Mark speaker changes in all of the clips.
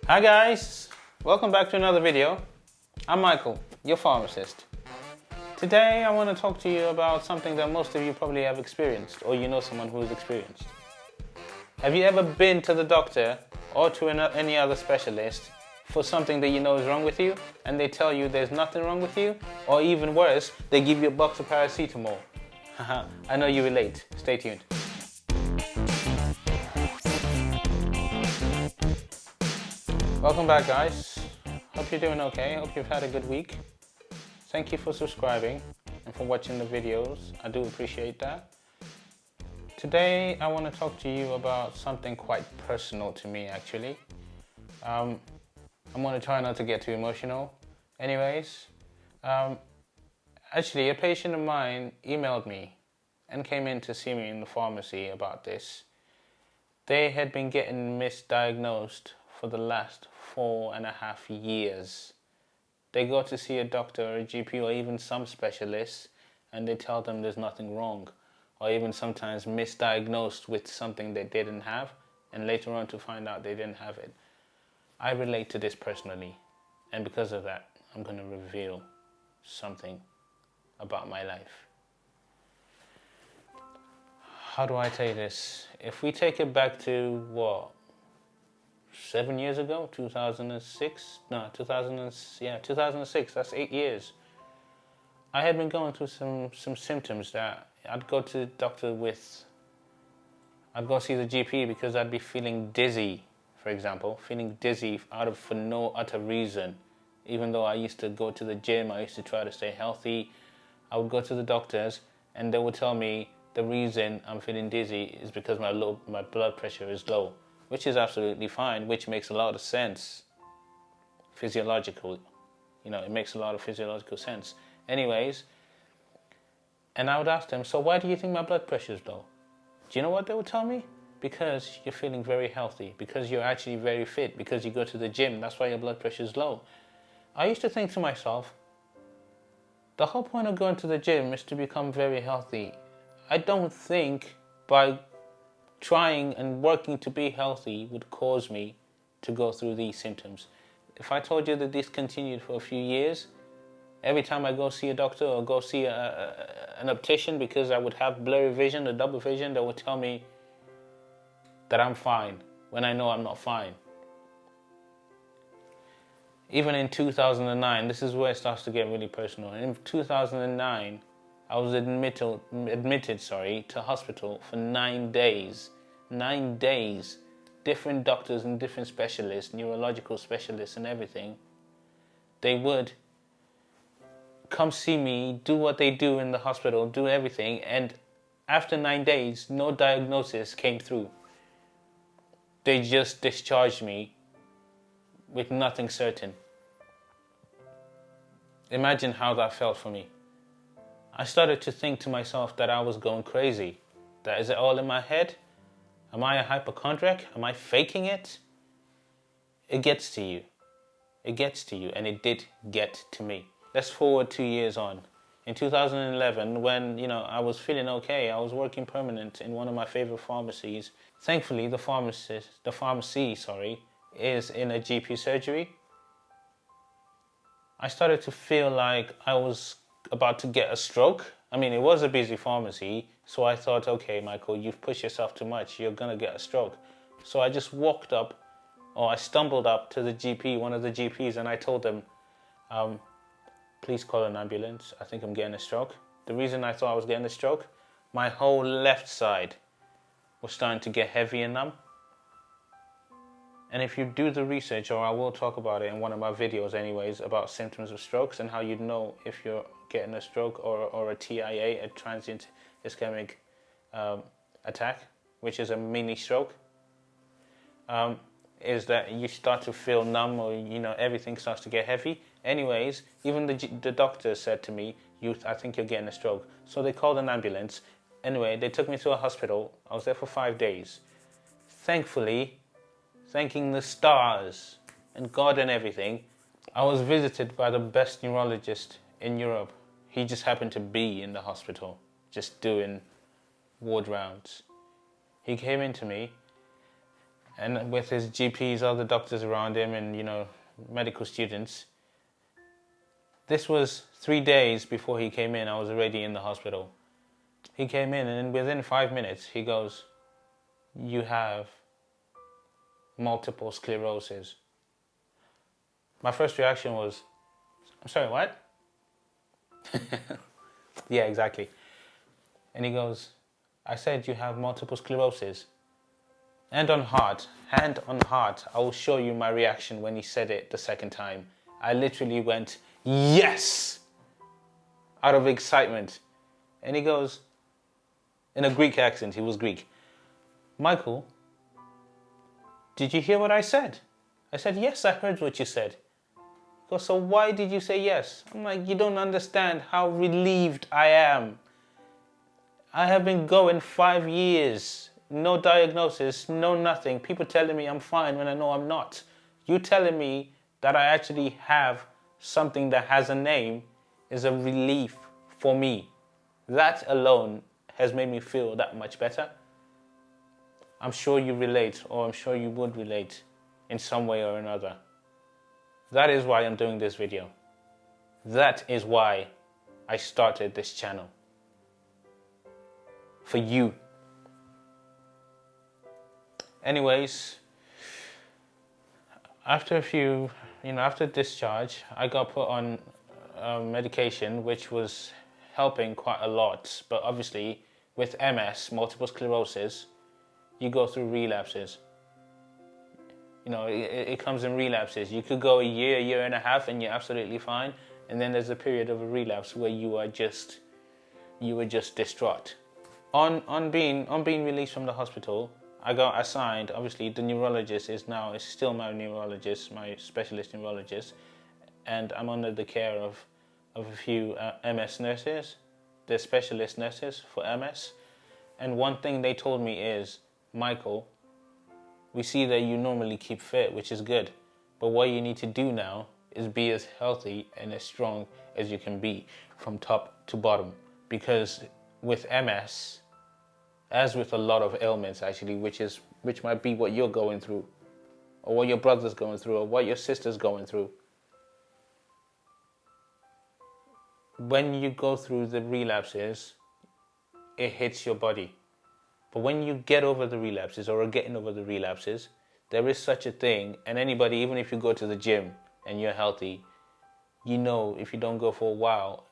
Speaker 1: Hi guys, welcome back to another video. I'm Michael, your pharmacist. Today I want to talk to you about something that most of you probably have experienced, or you know someone who has experienced. Have you ever been to the doctor or to any other specialist for something that you know is wrong with you and they tell you there's nothing wrong with you, or even worse, they give you a box of paracetamol? Haha, I know you relate. Stay tuned. Welcome back guys. Hope you're doing okay. Hope you've had a good week. Thank you for subscribing and for watching the videos. I do appreciate that. Today I want to talk to you about something quite personal to me actually. I'm going to try not to get too emotional. Anyways, actually a patient of mine emailed me and came in to see me in the pharmacy about this. They had been getting misdiagnosed for the last 4.5 years. They go to see a doctor or a GP or even some specialists and they tell them there's nothing wrong, or even sometimes misdiagnosed with something they didn't have and later on to find out they didn't have it. I relate to this personally, and because of that I'm going to reveal something about my life. How do I tell you this? If we take it back to what? 7 years ago, 2006, 2006, that's 8 years. I had been going through some symptoms that I'd go to the doctor with. I'd go see the GP because I'd be feeling dizzy, for example, feeling dizzy for no utter reason. Even though I used to go to the gym, I used to try to stay healthy, I would go to the doctors and they would tell me the reason I'm feeling dizzy is because my blood pressure is low. Which is absolutely fine, which makes a lot of sense. Physiological, it makes a lot of physiological sense. Anyways, and I would ask them, so why do you think my blood pressure is low? Do you know what they would tell me? Because you're feeling very healthy, because you're actually very fit, because you go to the gym, that's why your blood pressure is low. I used to think to myself, the whole point of going to the gym is to become very healthy. I don't think by trying and working to be healthy would cause me to go through these symptoms. If I told you that this continued for a few years, every time I go see a doctor or go see an optician, because I would have blurry vision or double vision, they would tell me that I'm fine when I know I'm not fine. Even in 2009, this is where it starts to get really personal. In 2009, I was admitted to hospital for 9 days. 9 days. Different doctors and different specialists, neurological specialists and everything. They would come see me, do what they do in the hospital, do everything, and after 9 days, no diagnosis came through. They just discharged me with nothing certain. Imagine how that felt for me. I started to think to myself that I was going crazy. That is it all in my head? Am I a hypochondriac? Am I faking it? It gets to you. It gets to you, and it did get to me. Let's forward 2 years on. In 2011, when I was feeling okay, I was working permanent in one of my favorite pharmacies. Thankfully, the pharmacy is in a GP surgery. I started to feel like I was about to get a stroke. I mean, it was a busy pharmacy, so I thought, okay, Michael, you've pushed yourself too much. You're gonna get a stroke. So I just I stumbled up to the GP, one of the GPs, and I told them, please call an ambulance. I think I'm getting a stroke. The reason I thought I was getting a stroke, my whole left side was starting to get heavy and numb. And if you do the research, or I will talk about it in one of my videos anyways, about symptoms of strokes and how you'd know if you're getting a stroke or a TIA, a transient ischemic attack, which is a mini stroke, is that you start to feel numb, or everything starts to get heavy. Anyways, even the doctor said to me, I think you're getting a stroke. So they called an ambulance. Anyway, they took me to a hospital. I was there for 5 days. Thankfully, thanking the stars and God and everything, I was visited by the best neurologist in Europe. He just happened to be in the hospital, just doing ward rounds. He came in to me and with his GPs, other doctors around him, and medical students. This was 3 days before he came in. I was already in the hospital. He came in, and within 5 minutes, he goes, "You have multiple sclerosis." My first reaction was, "I'm sorry, what?" Yeah, exactly. And he goes, "I said you have multiple sclerosis." Hand on heart, I will show you my reaction when he said it the second time. I literally went, "Yes!" out of excitement. And he goes, in a Greek accent, he was Greek, "Michael, did you hear what I said?" I said, "Yes, I heard what you said." He goes, "So why did you say yes?" I'm like, "You don't understand how relieved I am. I have been going 5 years, no diagnosis, no nothing. People telling me I'm fine when I know I'm not. You telling me that I actually have something that has a name is a relief for me. That alone has made me feel that much better." I'm sure you relate, or I'm sure you would relate in some way or another. That is why I'm doing this video. That is why I started this channel. For you. Anyways, after discharge, I got put on medication, which was helping quite a lot. But obviously, with MS, multiple sclerosis, you go through relapses. It comes in relapses. You could go a year and a half, and you're absolutely fine. And then there's a period of a relapse where you were just distraught. On being released from the hospital, I got assigned. Obviously, the neurologist is still my neurologist, my specialist neurologist, and I'm under the care of a few MS nurses, the specialist nurses for MS. And one thing they told me is, "Michael, we see that you normally keep fit, which is good, but what you need to do now is be as healthy and as strong as you can be from top to bottom, because with MS, as with a lot of ailments actually, which might be what you're going through, or what your brother's going through, or what your sister's going through, when you go through the relapses, it hits your body. But when you get over the relapses, or are getting over the relapses, there is such a thing, and anybody, even if you go to the gym and you're healthy, if you don't go for a while,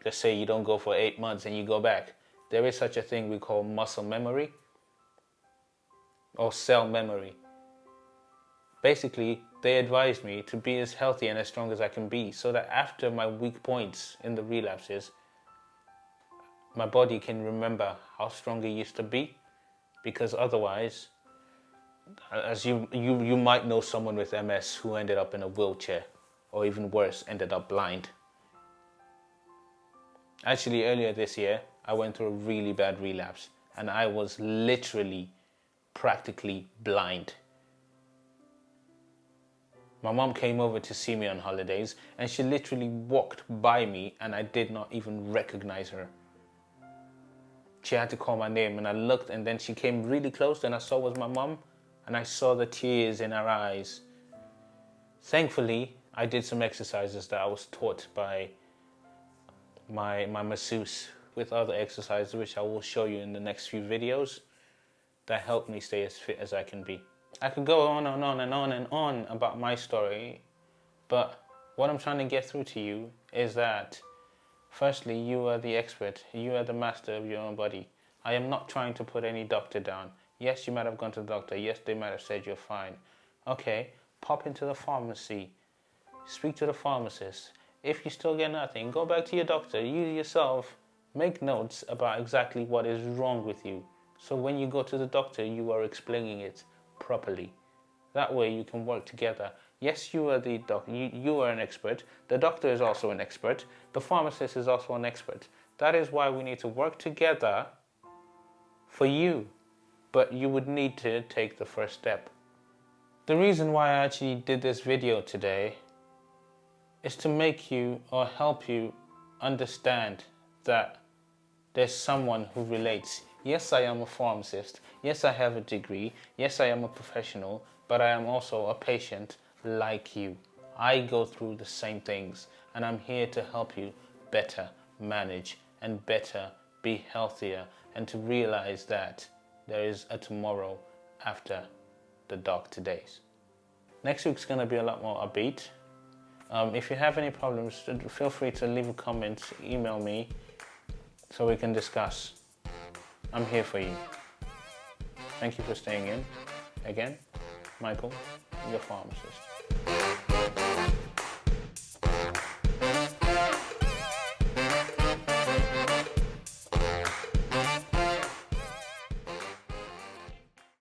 Speaker 1: let's say you don't go for 8 months and you go back, there is such a thing we call muscle memory or cell memory. Basically, they advised me to be as healthy and as strong as I can be, so that after my weak points in the relapses, my body can remember how strong it used to be. Because otherwise, as you might know someone with MS who ended up in a wheelchair, or even worse, ended up blind. Actually, earlier this year, I went through a really bad relapse, and I was literally, practically blind. My mom came over to see me on holidays, and she literally walked by me, and I did not even recognize her. She had to call my name, and I looked, and then she came really close, and I saw it was my mom, and I saw the tears in her eyes. Thankfully, I did some exercises that I was taught by my masseuse, with other exercises which I will show you in the next few videos, that helped me stay as fit as I can be. I could go on and on and on and on about my story, but what I'm trying to get through to you is that firstly, you are the expert. You are the master of your own body. I am not trying to put any doctor down. Yes, you might have gone to the doctor. Yes, they might have said you're fine. Okay, pop into the pharmacy. Speak to the pharmacist. If you still get nothing, go back to your doctor. You yourself make notes about exactly what is wrong with you. So when you go to the doctor, you are explaining it properly. That way you can work together. Yes, you are the doctor. You are an expert. The doctor is also an expert. The pharmacist is also an expert. That is why we need to work together for you. But you would need to take the first step. The reason why I actually did this video today is to make you or help you understand that there's someone who relates Yes, I am a pharmacist. Yes, I have a degree. Yes, I am a professional, but I am also a patient like you. I go through the same things, and I'm here to help you better manage and better be healthier, and to realize that there is a tomorrow after the dark days. Next week's going to be a lot more upbeat. If you have any problems, feel free to leave a comment, email me, so we can discuss. I'm here for you. Thank you for staying in. Again, Michael, your pharmacist.